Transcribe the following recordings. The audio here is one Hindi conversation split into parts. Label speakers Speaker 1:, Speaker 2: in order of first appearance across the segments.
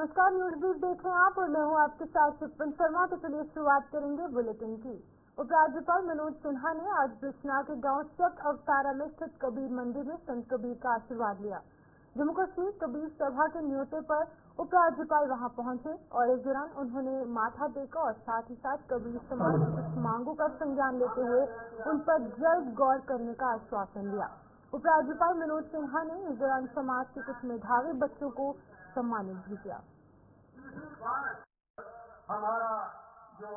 Speaker 1: नमस्कार, न्यूज ब्रीफ देख रहे हैं आप और मैं हूं आपके साथ शिवपन शर्मा। तो चलिए शुरुआत करेंगे बुलेटिन की। उपराज्यपाल मनोज सिन्हा ने आज बिश्नाह के गांव चक अवतारा में स्थित कबीर मंदिर में संत कबीर का आशीर्वाद लिया। जम्मू कश्मीर कबीर सभा के न्योते पर उपराज्यपाल वहां पहुंचे और इस दौरान उन्होंने माथा टेका और साथ ही साथ कबीर समाज की कुछ मांगों का संज्ञान लेते हुए उन पर जल्द गौर करने का आश्वासन दिया। उपराज्यपाल मनोज सिन्हा ने इस दौरान समाज के कुछ मेधावी बच्चों को सम्मानित भी किया।
Speaker 2: हमारा जो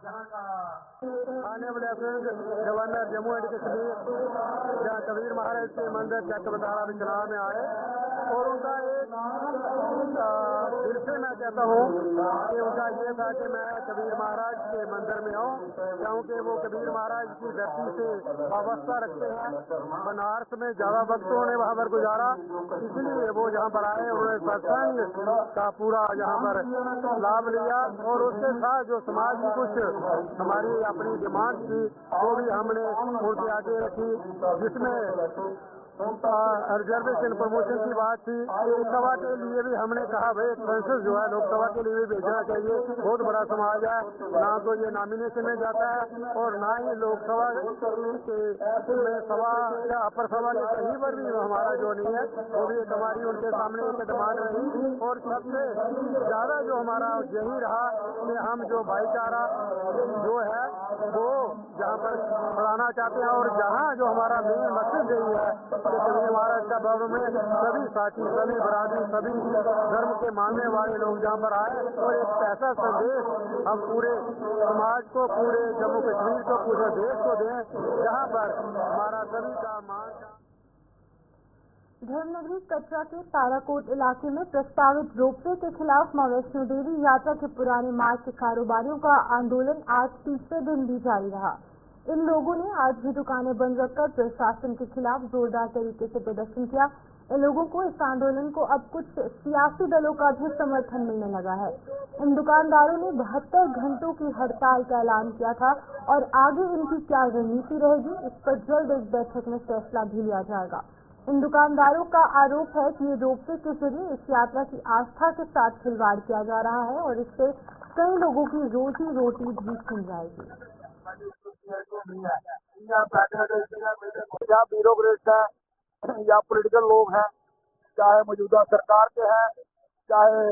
Speaker 2: यहाँ का honourable governor Jammu and Kashmir जहाँ कबीर महाराज के मंदिर चक अवतारा बिश्नाह में आए और उनका एक दिल से मैं कहता हूँ कि उनका ये था कि मैं कबीर महाराज के मंदिर में आऊँ, क्योंकि वो कबीर महाराज की धरती से वाबस्ता रखते हैं। बनारस में ज्यादा वक्तों ने वहाँ पर गुजारा, इसलिए वो यहाँ पर आए, उन्होंने सत्संग का पूरा यहाँ पर लाभ लिया और उसके साथ जो समाज की कुछ हमारी अपनी डिमांड थी वो भी हमने उनके आगे रखी, जिसमें रिजर्वेशन प्रमोशन की बात थी। लोकसभा के लिए भी हमने कहा भाई एक सेंसस जो है लोकसभा के लिए भी भेजना चाहिए, बहुत बड़ा समाज है, ना तो ये नॉमिनेशन में जाता है और ना ही लोकसभा के में सभा या अपर सभा के कहीं पर भी हमारा जो नहीं है, वो भी एक हमारी उनके सामने एक डिमांड रही। और सबसे ज्यादा जो हमारा यही रहा कि हम जो भाईचारा जो है वो जहाँ पर बढ़ाना चाहते हैं और जहाँ जो हमारा मेन मकसद यही है कि कबीर महाराज का भव्य में सभी साथी, सभी बरादरी, सभी धर्म के मानने वाले लोग जहाँ पर आए और एक ऐसा संदेश हम पूरे समाज को, पूरे जम्मू कश्मीर को, पूरे देश को दें जहाँ पर हमारा सभी का मान।
Speaker 1: धर्मनगरी कटरा के ताराकोट इलाके में प्रस्तावित रोपवे के खिलाफ मां वैष्णो देवी यात्रा के पुराने मार्ग के कारोबारियों का आंदोलन आज तीसरे दिन भी जारी रहा। इन लोगों ने आज भी दुकानें बंद रखकर प्रशासन के खिलाफ जोरदार तरीके से प्रदर्शन किया। इन लोगों को इस आंदोलन को अब कुछ सियासी दलों का भी समर्थन मिलने लगा है। इन दुकानदारों ने 72 घंटों की हड़ताल का ऐलान किया था और आगे इनकी क्या रणनीति रहेगी इस पर जल्द एक बैठक में फैसला भी लिया जाएगा। इन दुकानदारों का आरोप है कि ये रोपवे के जरिए इस यात्रा की आस्था के साथ खिलवाड़ किया जा रहा है और इससे कई लोगों की रोजी रोटी भी छिन जाएगी।
Speaker 2: या ब्यूरोक्रेट है या पॉलिटिकल लोग हैं, चाहे मौजूदा सरकार के हैं, चाहे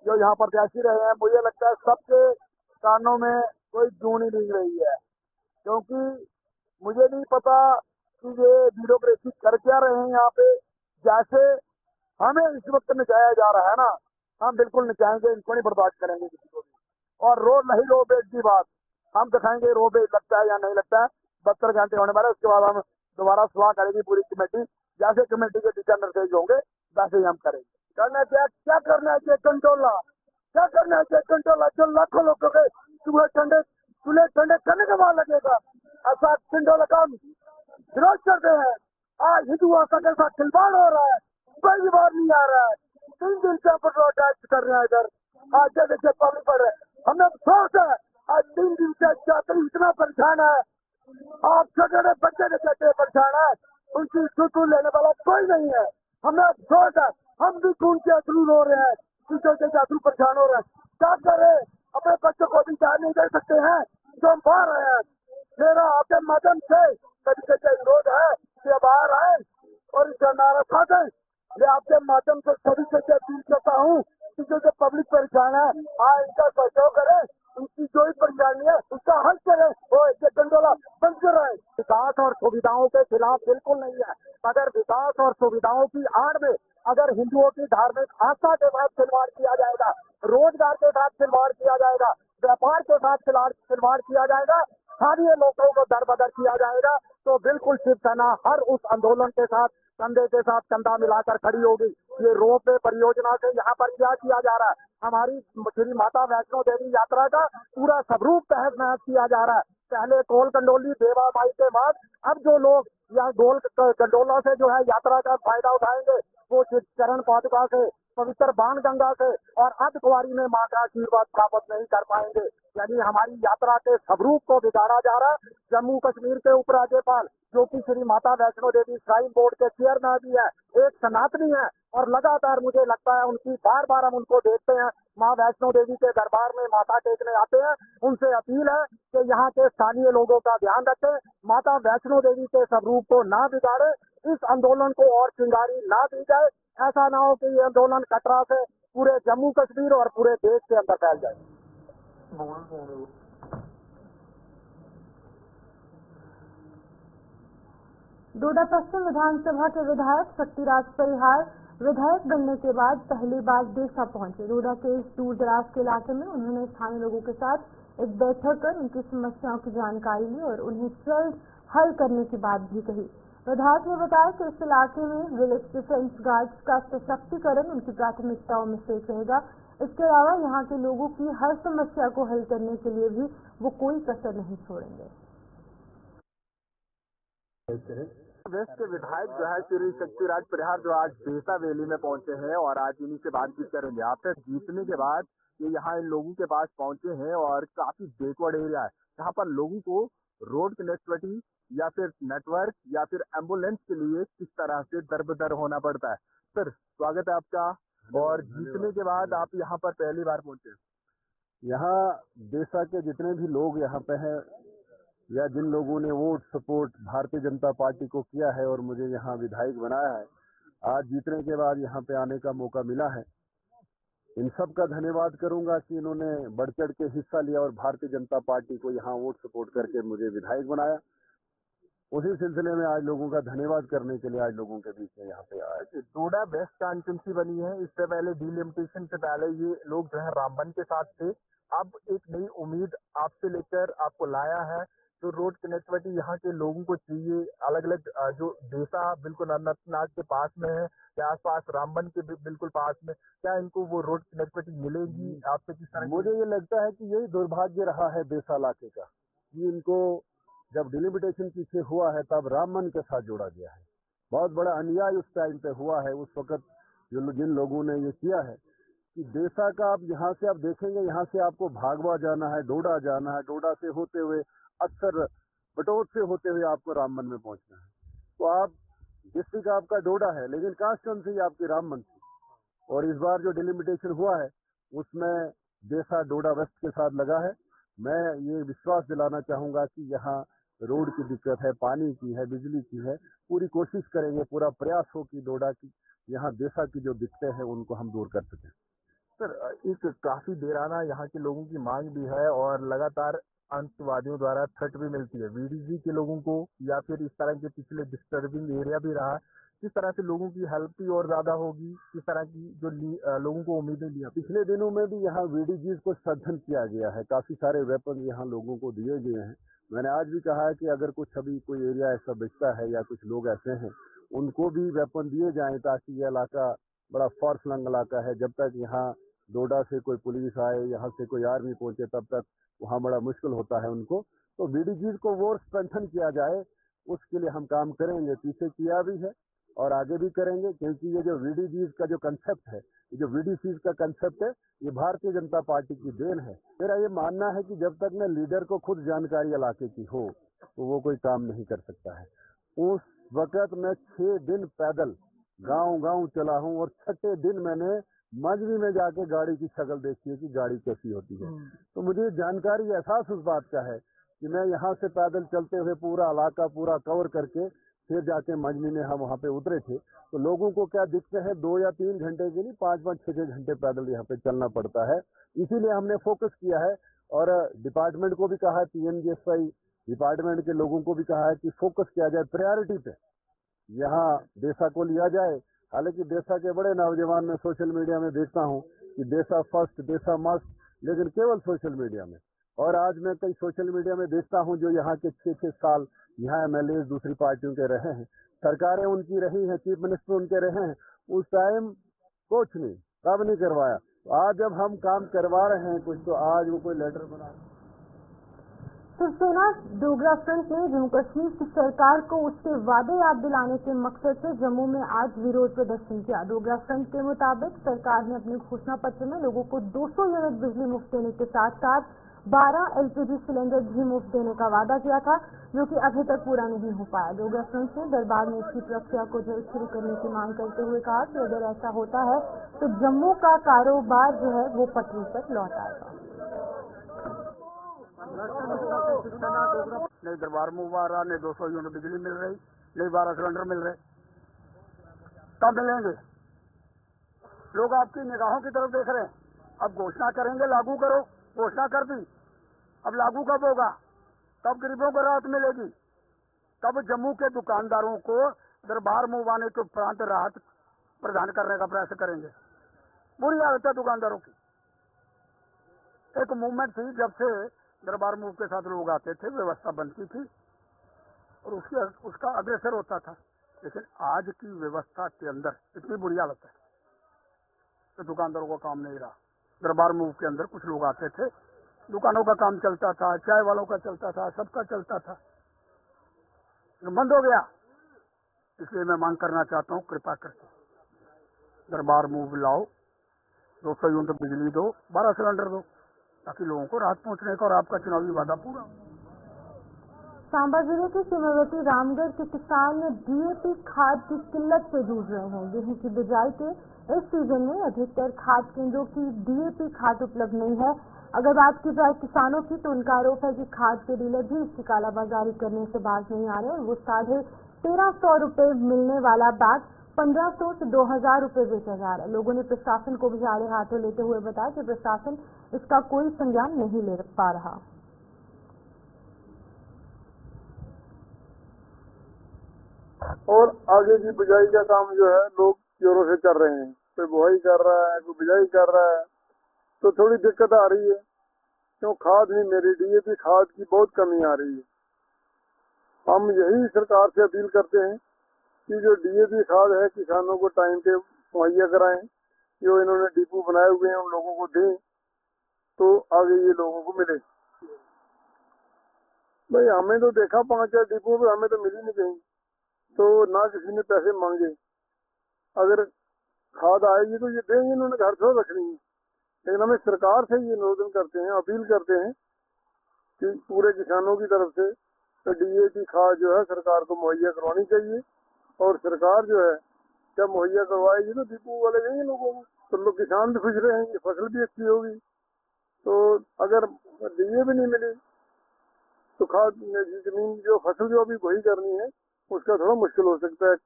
Speaker 2: जो यहाँ प्रत्याशी रहे हैं, मुझे लगता है सबके कानों में कोई जूं नहीं दिख रही है, क्योंकि मुझे नहीं पता कि ये ब्यूरोक्रेसी कर क्या रहे हैं यहाँ पे। जैसे हमें इस वक्त नचाया जा रहा है ना, हम बिल्कुल नचाएंगे, इनको नहीं बर्दाश्त करेंगे किसी को भी। और रो बेट की बात हम दिखाएंगे, रो बेट लगता है या नहीं लगता है, 72 घंटे होने वाले, उसके बाद हम दोबारा सलाह करेंगे पूरी कमेटी। जैसे कमेटी के दिशा निर्देश होंगे वैसे ही हम करेंगे। करना क्या करना चाहिए कंट्रोला, क्या करना चाहिए कंट्रोला, जो लाखों लोगों के चूल्हे ठंडे करने के बाद लगेगा, ऐसा कंट्रोला काम विरोध करते हैं। आज हिंदू आस्था के साथ खिलवाड़ हो रहा है, कोई बार नहीं आ रहा है, 3 दिन से प्रोटेस्ट कर रहे हैं इधर। आज देखिए पब्लिक पड़ रहे हैं, हमें अफसोस है आज 3 दिन से यात्री इतना परेशान है, आप छोटे बच्चे कहते हैं परेशान है, उनकी सुतू लेने वाला कोई नहीं है। हमें अफसोस है, हम भी खून के अथरू रो रहे हैं, छोटे अथरू परेशान हो रहे हैं। क्या करें, अपने बच्चों को भी जान नहीं दे सकते हैं, जो हम पा रहे हैं। मेरा आपके माध्यम से तरीके से विरोध है कि बाहर आए और इसका नारा साधे। मैं आपके माध्यम से सभी से अपील करता हूँ कि जो पब्लिक परेशान है, इनका सहयोग करे, उनकी जो भी परेशानी है उसका हल करे, वो एक गंडोला बंद कर रहे हैं। विकास और सुविधाओं के खिलाफ बिल्कुल नहीं है, मगर विकास और सुविधाओं की आड़ में अगर हिंदुओं की धार्मिक आस्था के साथ खिलवाड़ किया जाएगा, रोजगार के साथ खिलवाड़ किया जाएगा, व्यापार के साथ खिलवाड़ किया जाएगा, स्थानीय लोगों को दरबदर किया जाएगा, तो बिल्कुल शिवसेना हर उस आंदोलन के साथ कंधे के साथ कंधा मिलाकर खड़ी होगी। ये रोपवे परियोजना से यहाँ पर क्या किया जा रहा है, हमारी श्री माता वैष्णो देवी यात्रा का पूरा स्वरूप तहस नहस किया जा रहा है। पहले कोल कंडोली देवा माई के बाद अब जो लोग यहाँ गोल कंडोला से जो है यात्रा का फायदा उठाएंगे, वो चरण पादुका से, पवित्र बाण गंगा से और अर्धकुंवारी में मां का आशीर्वाद प्राप्त नहीं कर पाएंगे। यानी हमारी यात्रा के स्वरूप को बिगाड़ा जा रहा है। जम्मू कश्मीर के उपराज्यपाल जो कि श्री माता वैष्णो देवी श्राइन बोर्ड के चेयरमैन भी है, एक सनातनी है और लगातार मुझे लगता है उनकी बार बार हम उनको देखते हैं माँ वैष्णो देवी के दरबार में माथा टेकने आते हैं। उनसे अपील है कि यहाँ के स्थानीय लोगों का ध्यान रखें, माता वैष्णो देवी के स्वरूप को ना बिगाड़े, इस आंदोलन को और चिंगारी ना दी जाए। ऐसा ना हो कि ये आंदोलन कटरा से पूरे जम्मू कश्मीर और पूरे देश के अंदर फैल जाए।
Speaker 1: डोडा पश्चिम विधानसभा के विधायक शक्तिराज परिहार विधायक बनने के बाद पहली बार देसा पहुंचे। डोडा के इस दूर दराज के इलाके में उन्होंने स्थानीय लोगों के साथ एक बैठक कर उनकी समस्याओं की जानकारी ली और उन्हें जल्द हल करने की बात भी कही। विधायक ने बताया कि इस इलाके में विलेज डिफेंस गार्ड्स का सशक्तिकरण उनकी प्राथमिकताओं में से रहेगा। इसके अलावा यहाँ के लोगों की हर समस्या को हल करने के लिए भी वो कोई कसर नहीं छोड़ेंगे।
Speaker 2: वेस्ट के विधायक जो है श्री शक्तिराज परिहार जो आज देसा वैली में पहुंचे हैं और आज इन्हीं से बातचीत करेंगे। आपसे जीतने के बाद ये यहाँ इन लोगों के पास पहुंचे हैं और काफी बैकवर्ड एरिया है, यहाँ पर लोगों को रोड कनेक्टिविटी या फिर नेटवर्क या फिर एम्बुलेंस के लिए किस तरह से दर होना पड़ता है। सर स्वागत है आपका। और जीतने के बाद आप यहाँ पर पहली बार पहुंचे।
Speaker 3: यहाँ देसा के जितने भी लोग यहाँ पे हैं या जिन लोगों ने vote support Bharatiya Janata party को किया है और मुझे यहाँ विधायक बनाया है, आज जीतने के बाद यहाँ पे आने का मौका मिला है। इन सब का धन्यवाद करूंगा कि इन्होंने बढ़ चढ़ के हिस्सा लिया और भारतीय जनता पार्टी को यहाँ वोट सपोर्ट करके मुझे विधायक बनाया। उसी सिलसिले में आज लोगों का धन्यवाद करने के लिए आज लोगों के बीच में यहाँ पे आया।
Speaker 2: डोडा वेस्ट कॉन्स्टिट्यूंसी बनी है, इससे पहले डिलिमिटेशन से पहले ये लोग जो है रामबन के साथ थे। अब एक नई उम्मीद आपसे लेकर आपको लाया है, जो रोड कनेक्टिविटी यहाँ के लोगों को चाहिए। अलग अलग जो देसा बिल्कुल अनंतनाग के पास में है या आसपास रामबन के बिल्कुल पास में, क्या इनको वो रोड कनेक्टिविटी मिलेगी? आपसे किस तरह?
Speaker 3: मुझे ये लगता है कि यही दुर्भाग्य रहा है देसा इलाके का कि इनको जब डिलिमिटेशन पीछे हुआ है तब रामबन के साथ जोड़ा गया है। बहुत बड़ा अन्याय उस टाइम पे हुआ है। उस वक्त जिन लोगों ने ये किया है कि देसा का आप यहाँ से आप देखेंगे, यहाँ से आपको भागवा जाना है, डोडा जाना है, डोडा से होते हुए अक्सर बटोत से होते हुए आपको रामबन में पहुंचना है। तो आप डिस्ट्रिक्ट आपका डोडा है लेकिन कॉन्स्टिट्यूएंसी आपकी रामबन थी। और इस बार जो डिलिमिटेशन हुआ है उसमें देसा डोडा वेस्ट के साथ लगा है। मैं ये विश्वास दिलाना चाहूंगा कि यहाँ रोड की दिक्कत है, पानी की है, बिजली की है। पूरी कोशिश करेंगे, पूरा प्रयास हो कि डोडा की यहाँ देसा की जो दिक्कतें हैं उनको हम दूर कर सकें।
Speaker 2: सर एक काफी देराना यहाँ के लोगों की मांग भी है और लगातार अंतवादियों द्वारा थ्रेट भी मिलती है वीडीजी के लोगों को, या फिर इस तरह के पिछले डिस्टर्बिंग एरिया भी रहा है। किस तरह से लोगों की हेल्प भी और ज्यादा होगी, किस तरह की जो लोगों को उम्मीदें दी?
Speaker 3: पिछले दिनों में भी यहाँ वीडीजी को सघन किया गया है, काफी सारे वेपन यहाँ लोगों को दिए गए हैं। मैंने आज भी कहा है कि अगर कुछ अभी कोई एरिया ऐसा बचता है या कुछ लोग ऐसे हैं उनको भी वेपन दिए जाएं ताकि ये इलाका बड़ा फॉर फ्लंग इलाका है। जब तक यहाँ डोडा से कोई पुलिस आए, यहाँ से कोई आर्मी पहुंचे, तब तक वहाँ बड़ा मुश्किल होता है उनको। तो वीडीजी को वो स्ट्रेंथन किया जाए, उसके लिए हम काम करेंगे। पीछे किया भी है और आगे भी करेंगे, क्योंकि ये जो वीडीजी का जो कंसेप्ट है, ये जो वीडीसी का कंसेप्ट है, ये भारतीय जनता पार्टी की देन है। मेरा ये मानना है कि जब तक न लीडर को खुद जानकारी इलाके की हो तो वो कोई काम नहीं कर सकता है। उस वक्त मैं 6 दिन पैदल गांव चला हूं और 6ठे दिन मैंने मजबी में जाके गाड़ी की शक्ल देखी है कि गाड़ी कैसी होती है। तो मुझे जानकारी एहसास उस बात का है कि मैं यहाँ से पैदल चलते हुए पूरा इलाका पूरा कवर करके फिर जाके मजमी में हम वहाँ पे उतरे थे। तो लोगों को क्या दिखते हैं 2 या 3 घंटे के लिए 5-5, 6 घंटे पैदल यहाँ पे चलना पड़ता है। इसीलिए हमने फोकस किया है और डिपार्टमेंट को भी कहा है, PNGSY डिपार्टमेंट के लोगों को भी कहा है कि फोकस किया जाए, प्रायोरिटी पे यहाँ देसा को लिया जाए। हालांकि देसा के बड़े नौजवान मैं सोशल मीडिया में देखता हूँ कि देसा फर्स्ट, देसा मस्ट, लेकिन केवल सोशल मीडिया में। और आज मैं कई सोशल मीडिया में देखता हूँ जो यहाँ के 6-6 साल यहाँ MLA दूसरी पार्टियों के रहे हैं, सरकारें उनकी रही हैं, चीफ मिनिस्टर उनके रहे हैं, उस टाइम कुछ नहीं, कब नहीं करवाया। तो आज जब हम काम करवा रहे हैं कुछ, तो आज वो कोई लेटर बना।
Speaker 1: शिवसेना डोगरा फ्रंट ने जम्मू कश्मीर की सरकार को उसके वादे याद दिलाने के मकसद से जम्मू में आज विरोध प्रदर्शन किया। डोगरा फ्रंट के मुताबिक सरकार ने अपने घोषणा पत्र में लोगों को 200 यूनिट बिजली मुफ्त देने के साथ साथ 12 एलपीजी सिलेंडर भी मुफ्त देने का वादा किया था, जो कि अभी तक पूरा नहीं हो पाया। लोग फ्रंट ने दरबार में इसकी प्रक्रिया को जल्द शुरू करने की मांग करते हुए कहा कि अगर ऐसा होता है तो जम्मू का कारोबार जो है वो पटरी पर लौट आएगा।
Speaker 2: नहीं दरबार मूव आ रहा, नहीं 200 यूनिट बिजली मिल रही, नहीं 12 सिलेंडर मिल रहे, कब मिलेंगे? लोग आपकी निगाहों की तरफ देख रहे हैं। अब घोषणा करेंगे, लागू करो, घोषणा कर दी, अब लागू कब होगा? कब गरीबों को राहत मिलेगी? कब जम्मू के दुकानदारों को दरबार मूव आने के उपरांत राहत प्रदान करने का प्रयास करेंगे? बुरी हालत है दुकानदारों की। एक मूवमेंट थी, जब से दरबार मूव के साथ लोग आते थे, व्यवस्था बनती थी और उसका अग्रसर होता था। लेकिन आज की व्यवस्था के अंदर इतनी बुरी हालत है कि दुकानदारों का काम नहीं रहा। दरबार मूव के अंदर कुछ लोग आते थे, दुकानों का काम चलता था, चाय वालों का चलता था, सबका चलता था, बंद हो गया। इसलिए मैं मांग करना चाहता हूँ, कृपा करके दरबार मूव लाओ, 200 यूनिट बिजली दो, 12 सिलेंडर दो, ताकि लोगों को राहत पहुंचने का और आपका चुनावी वादा पूरा हो।
Speaker 1: सांबा जिले के सीमावर्ती रामगढ़ के किसान डीएपी खाद की किल्लत से जूझ रहे हैं। गेहूं की बिजाई के इस सीजन में अधिकतर खाद केंद्रों की डीएपी खाद उपलब्ध नहीं है। अगर बात की जाए किसानों की, तो उनका आरोप है कि खाद के डीलर भी इसकी कालाबाजारी करने से बाज नहीं आ रहे और वो 1350 रुपए मिलने वाला बैग 1500 से 2000 रुपए बेचा जा रहा है। लोगों ने प्रशासन को भी आड़े हाथों लेते हुए बताया कि प्रशासन इसका कोई संज्ञान नहीं ले पा रहा।
Speaker 2: और आगे की बिजाई का काम जो है लोग जोरों से कर रहे हैं, कोई बुआई कर रहा है, कोई बिजाई कर रहा है, तो थोड़ी दिक्कत आ रही है। क्यों? खाद नहीं मेरी, डीएपी खाद की बहुत कमी आ रही है। हम यही सरकार से अपील करते हैं कि जो डीएपी खाद है किसानों को टाइम पे मुहैया कराएं, जो इन्होंने डिपो बनाए हुए हैं उन लोगों को दें, तो आगे ये लोगों को मिले। भाई हमें तो देखा 5-4 डिपो पे, हमें तो मिली नहीं कहीं, तो ना किसी ने पैसे मांगे। अगर खाद आएगी तो ये देंगे, इन्होंने घर से रखनी है। लेकिन हमें सरकार से ये निवेदन करते हैं, अपील करते हैं कि पूरे किसानों की तरफ से तो डीएपी खाद जो है सरकार को मुहैया करवानी चाहिए। और सरकार जो है जब मुहैया करवाएगी तो डिपो वाले देंगे लोगों को, तो लोग किसान भी खुश रहेंगे, फसल भी अच्छी होगी। तो अगर डीएपी नहीं मिली तो खाद जमीन जो फसल जो अभी वही करनी है उसका थोड़ा मुश्किल हो सकता है।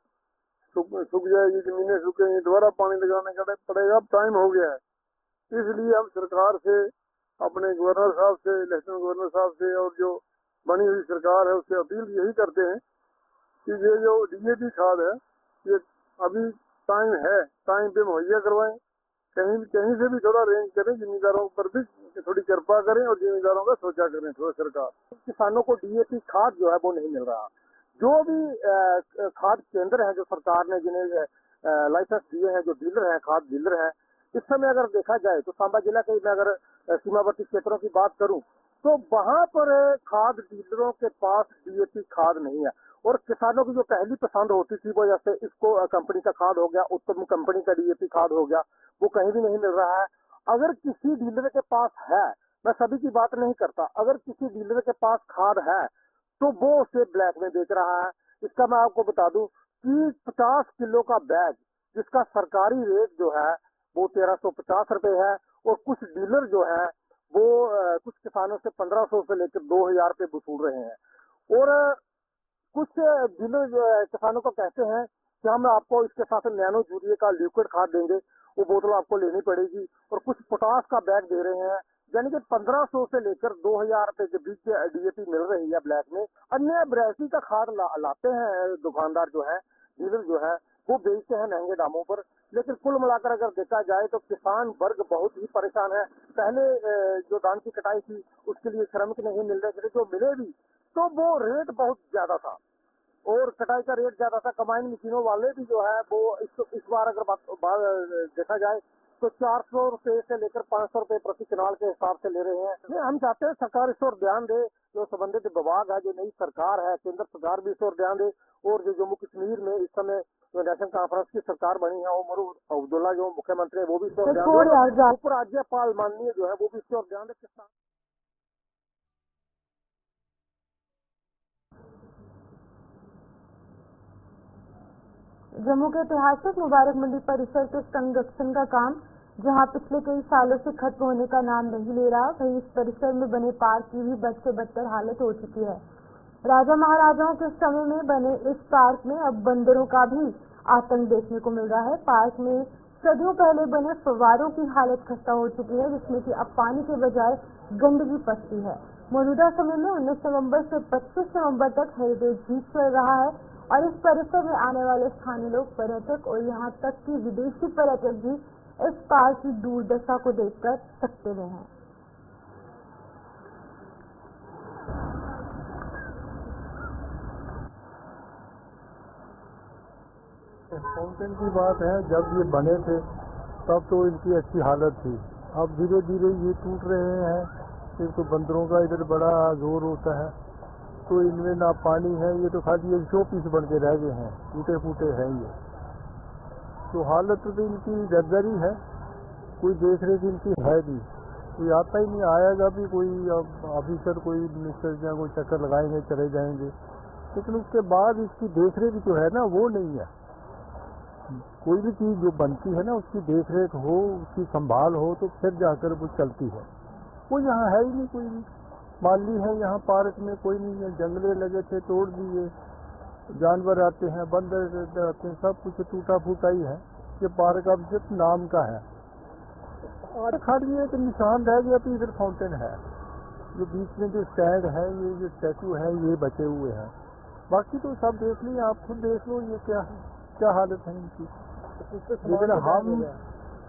Speaker 2: सूख जाएगी, जमीनें सूखेंगी, दोबारा पानी लगाने का पड़ेगा। अब टाइम हो गया है, इसलिए हम सरकार से, अपने गवर्नर साहब से, लेफ्टिनेंट गवर्नर साहब से और जो बनी हुई सरकार है उससे अपील यही करते हैं कि ये जो डीएपी खाद है ये अभी टाइम है, टाइम पे मुहैया करवाएं। कहीं से भी थोड़ा रेंज करें, जिम्मेदारों पर भी थोड़ी कृपा करें और जिम्मेदारों का सोचा करें थोड़ा सरकार। किसानों को डीएपी खाद जो है वो नहीं मिल रहा। जो भी खाद केंद्र है जो सरकार ने जिन्हें लाइसेंस दिए हैं, जो डीलर हैं, खाद डीलर हैं, इस समय अगर देखा जाए तो सांबा जिला के मैं अगर सीमावर्ती क्षेत्रों की बात करूं तो वहां पर खाद डीलरों के पास डीएपी खाद नहीं है। और किसानों की जो पहली पसंद होती थी वो जैसे इसको कंपनी का खाद हो गया, उत्तम कंपनी का डीएपी खाद हो गया, वो कहीं भी नहीं मिल रहा है। अगर किसी डीलर के पास है, मैं सभी की बात नहीं करता, अगर किसी डीलर के पास खाद है तो वो उसे ब्लैक में बेच रहा है। इसका मैं आपको बता दूं कि 50 किलो का बैग जिसका सरकारी रेट जो है वो 1350 रुपए है, और कुछ डीलर जो है वो कुछ किसानों से 1500 से लेकर 2000 रुपए वसूल रहे हैं। और कुछ डीलर किसानों को कहते हैं कि हम आपको इसके साथ नैनो यूरिया का लिक्विड खाद देंगे, वो बोतल आपको लेनी पड़ेगी। और कुछ पोटास का बैग दे रहे हैं, यानी कि 1500 से लेकर 2000 रुपए के बीच डीएपी मिल रही है ब्लैक में। अन्य वैरायटी का खाद लाते हैं दुकानदार जो है, डीलर जो है, वो बेचते हैं महंगे दामों पर। लेकिन कुल मिलाकर अगर देखा जाए तो किसान वर्ग बहुत ही परेशान है। पहले जो धान की कटाई थी उसके लिए श्रमिक नहीं मिल रहे थे, जो मिले भी तो वो रेट बहुत ज्यादा था और कटाई का रेट ज्यादा था। कंबाइन मशीनों वाले भी जो है वो इस बार अगर बात देखा जाए तो 400 रुपए से लेकर 500 रुपए प्रति कनाल के हिसाब से ले रहे हैं। हम चाहते हैं सरकार इस ओर ध्यान दे, जो संबंधित विभाग है, जो नई सरकार है, केंद्र सरकार भी इस ओर ध्यान दे। और जो जम्मू कश्मीर में इस समय जो नेशनल कॉन्फ्रेंस की सरकार बनी है, उमर अब्दुल्ला जो मुख्यमंत्री है वो भी इस ओर ध्यान दे, उपराज्यपाल माननीय जो है वो भी इस ओर ध्यान दे।
Speaker 1: जम्मू के ऐतिहासिक मुबारक मंडी परिसर के संरक्षण का काम जहां पिछले कई सालों से खत्म होने का नाम नहीं ले रहा, वहीं इस परिसर में बने पार्क की भी बद से बदतर हालत हो चुकी है। राजा महाराजाओं के समय में बने इस पार्क में अब बंदरों का भी आतंक देखने को मिल रहा है। पार्क में सदियों पहले बने फव्वारों की हालत खस्ता हो चुकी है, जिसमें कि अब पानी के बजाय गंदगी पसती है। मौजूदा समय में 19 नवंबर से 25 नवंबर तक हेरिटेज वीक चल रहा है और इस परिसर में आने वाले स्थानीय लोग, पर्यटक और यहाँ तक कि विदेशी पर्यटक भी इस पार्क की दुर्दशा को देखकर सकते हुए हैं।
Speaker 4: फाउंटेन की बात है, जब ये बने थे तब तो इनकी अच्छी हालत थी। अब धीरे धीरे ये टूट रहे हैं। एक तो बंदरों का इधर बड़ा जोर होता है, तो इनमें ना पानी है, ये तो खाली एक शो पीस बन के रह गए हैं, टूटे फूटे हैं ये। तो हालत तो इनकी जर्जरी है, कोई देख रेख इनकी है नहीं, कोई आता ही नहीं। आएगा भी कोई ऑफिसर, कोई मिनिस्टर या कोई चक्कर लगाएंगे, चले जाएंगे, लेकिन उसके बाद इसकी देख रेख जो है ना वो नहीं है। कोई भी चीज़ जो बनती है ना उसकी देख रेख हो, उसकी संभाल हो तो फिर जाकर वो चलती है। वो यहाँ है ही नहीं, कोई भी माली है यहाँ पार्क में कोई नहीं है। जंगले लगे थे, तोड़ दिए, जानवर आते हैं, बंदर आते हैं, सब कुछ टूटा फूटा ही है। ये पार्क अब सिर्फ नाम का है और खाली एक निशान रह गया। तो इधर फाउंटेन है, जो बीच में जो स्टैंड है, ये जो स्टैचू है, ये बचे हुए हैं। बाकी तो सब देख लीजिए, आप खुद देख लो ये क्या है, क्या हालत है इनकी। लेकिन हम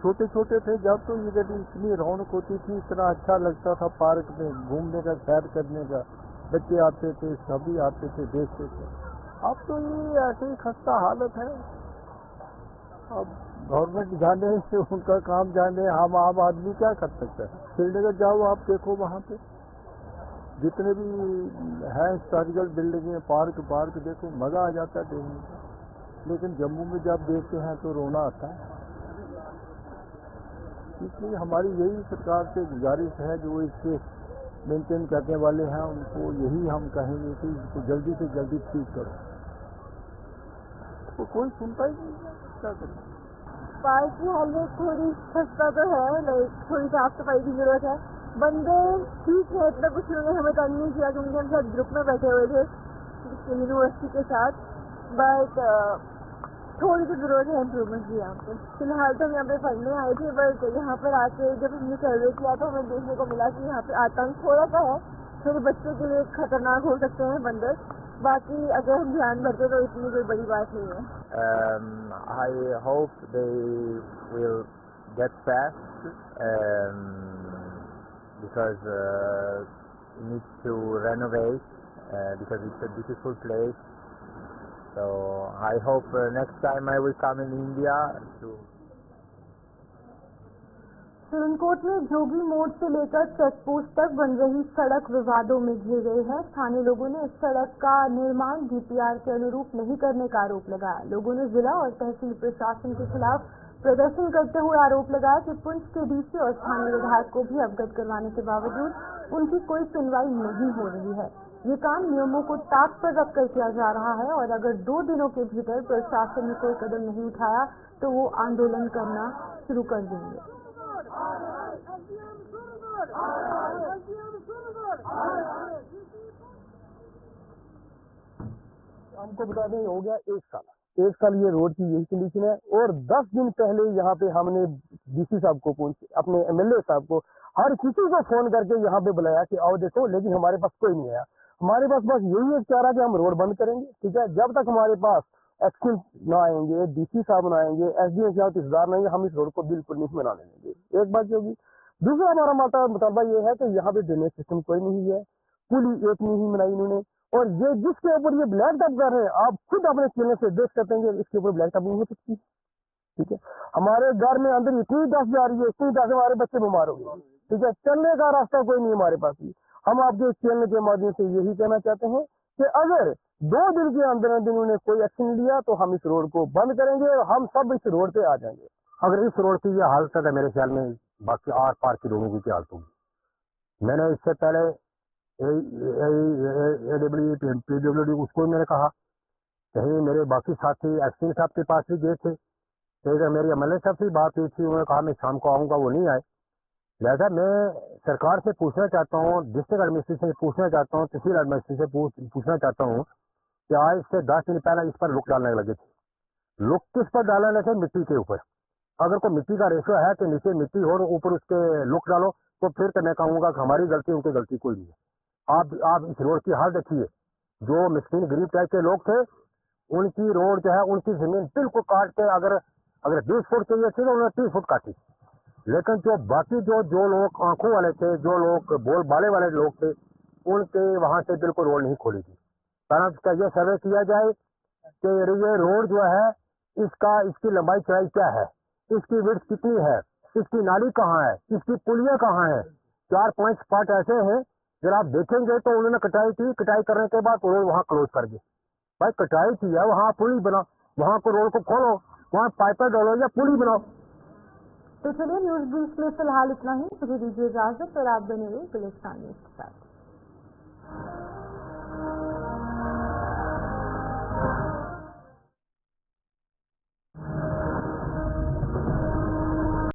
Speaker 4: छोटे छोटे थे जब, तो इधर इतनी रौनक होती थी, इतना अच्छा लगता था पार्क में घूमने का, सैर करने का। बच्चे आते थे, सभी आते थे, देखते थे। अब तो ये ऐसे ही खस्ता हालत है। अब गवर्नमेंट जाने से उनका काम जाने, हम आम आदमी क्या कर सकते हैं। श्रीनगर जाओ, आप देखो वहाँ पे जितने भी हैं हिस्टोरिकल बिल्डिंगें, पार्क देखो, मजा आ जाता है देखने का। लेकिन जम्मू में जब देखते हैं तो रोना आता है। इसलिए हमारी यही सरकार से गुजारिश है, जो इसके मेंटेन करने वाले हैं उनको यही हम कहेंगे कि इसको जल्दी से जल्दी ठीक करो। तो कोई सुनता ही नहीं है, क्या करें।
Speaker 1: पार्क की हालत थोड़ी खस्ता तो है, थोड़ी साफ सफाई की जरूरत है। बंदे ठीक है, इतना कुछ उन्होंने हमें तंग नहीं किया क्योंकि हम सब ग्रुप में बैठे हुए थे यूनिवर्सिटी के साथ, बट थोड़ी सी जरूरत है इम्प्रूवमेंट की यहाँ पे। फिलहाल तो हम यहाँ पे पढ़ने आए थे, बट यहाँ पर आके जब हमने सर्वे किया तो हमें देखने को मिला कि यहाँ पे आतंक थोड़ा सा है, थोड़े बच्चों के लिए खतरनाक हो सकते हैं बंदर। बाकी अगर हम ध्यान रखें तो इतनी कोई बड़ी बात नहीं है।
Speaker 5: I hope they will get fast because we need to renovate because it's a beautiful place. So I hope next time I will come in India to.
Speaker 1: Surankote में जोगी मोड़ से लेकर चेक पोस्ट तक बन रही सड़क विवादों में घिर गई है। स्थानीय लोगों ने इस सड़क का निर्माण डीपीआर के अनुरूप नहीं करने का आरोप लगाया। लोगों ने जिला और तहसील प्रशासन के खिलाफ प्रदर्शन करते हुए आरोप लगाया कि पुंछ के डीसी और स्थानीय विधायक को भी अवगत करवाने के बावजूद उनकी कोई सुनवाई नहीं हो रही है। ये काम नियमों को ताक पर रखकर किया जा रहा है और अगर 2 दिनों के भीतर प्रशासन ने कोई कदम नहीं उठाया तो वो आंदोलन करना शुरू कर देंगे।
Speaker 4: हमको बता दें, हो गया 1 साल ये रोड की यही कंडीशन है। और 10 दिन पहले यहाँ पे हमने डीसी साहब को, अपने एमएलए साहब को, हर किसी को फोन करके यहाँ पे बुलाया कि आओ देखो, लेकिन हमारे पास कोई नहीं आया। हमारे पास बस यही एक चारा कि हम रोड बंद करेंगे, ठीक है। जब तक हमारे पास एक्शन ना आएंगे, डीसी साहब ना आएंगे, एसडीएम साहब तहसीलदार नहीं, हम इस रोड को बिल्कुल नहीं बनाने देंगे। एक बात होगी। दूसरा हमारा मुतालबा ये है कि यहाँ पे ड्रेनेज सिस्टम कोई नहीं है, पुली एक नहीं बनाई इन्होंने, और ये जिसके ऊपर ये ब्लैक टॉप कर रहे हैं, आप खुद अपने चैनल से देख सकते हैं कि इसके ऊपर ब्लैक टॉप नहीं हो सकती, ठीक है। हमारे घर में अंदर इतनी डस्ट जा रही है, इतनी डस्ट, हमारे बच्चे बीमार हो गए, ठीक है। चलने का रास्ता कोई नहीं हमारे पास भी। हम आपके चैनल के माध्यम से यही कहना चाहते हैं कि अगर 2 दिन के अंदर उन्होंने कोई एक्शन लिया तो हम इस रोड को बंद करेंगे और हम सब इस रोड पे आ जाएंगे। अगर इस रोड की ये हालत है, मेरे ख्याल में बाकी आर पार के लोगों की क्या हालत होगी। मैंने इससे पहले पीडब्ल्यूडी उसको मैंने कहा
Speaker 5: कहीं मेरे बाकी साथी एक्सिन साहब के पास भी गए थे, तो इधर मेरी एमएलए साहब से बात हुई थी, उन्होंने कहा मैं शाम को आऊँगा, वो नहीं आए। लिहाजा मैं सरकार से पूछना चाहता हूँ, डिस्ट्रिक्ट एडमिनिस्ट्रेशन से पूछना चाहता हूँ, तहसील एडमिनिस्ट्रेशन से पूछना चाहता हूँ कि आज से 10 दिन पहले इस पर लुक डालने लगे थे। लुक किस पर डालने लगे? मिट्टी के ऊपर। अगर कोई मिट्टी का रेशो है कि नीचे मिट्टी हो और ऊपर उसके लुक डालो, तो फिर मैं कहूँगा कि हमारी गलती, उनकी गलती कोई नहीं है। आप इस रोड की हाल देखिए, जो मिस्किन गरीब टाइप के लोग थे, उनकी रोड जो है, उनकी जमीन बिल्कुल काट के, अगर 20 फुट चाहिए थी तो उन्होंने 30 फुट काटी। लेकिन जो बाकी जो लोग आंखों वाले थे, जो लोग बोल बाले वाले लोग थे, उनके वहां से बिल्कुल रोड नहीं खोली थी। कारण इसका ये सर्वे किया जाए कि ये रोड जो है, इसकी लंबाई चौड़ाई क्या है, इसकी विड्थ कितनी है, इसकी नाली कहाँ है, इसकी पुलियां कहाँ है। 4-5 स्पॉट ऐसे हैं, जब आप देखेंगे तो उन्होंने कटाई की, कटाई करने के बाद रोड वहाँ क्लोज कर दी। भाई कटाई की है, वहाँ पुली बनाओ, वहाँ को रोड को खोलो, वहाँ पाइपर डालो या पुली बनाओ।
Speaker 1: तो चलिए न्यूज ब्रीफ में फिलहाल इतना ही। मुझे दीजिए इजाजत और आप बने रहिए गुलिस्तान न्यूज के साथ।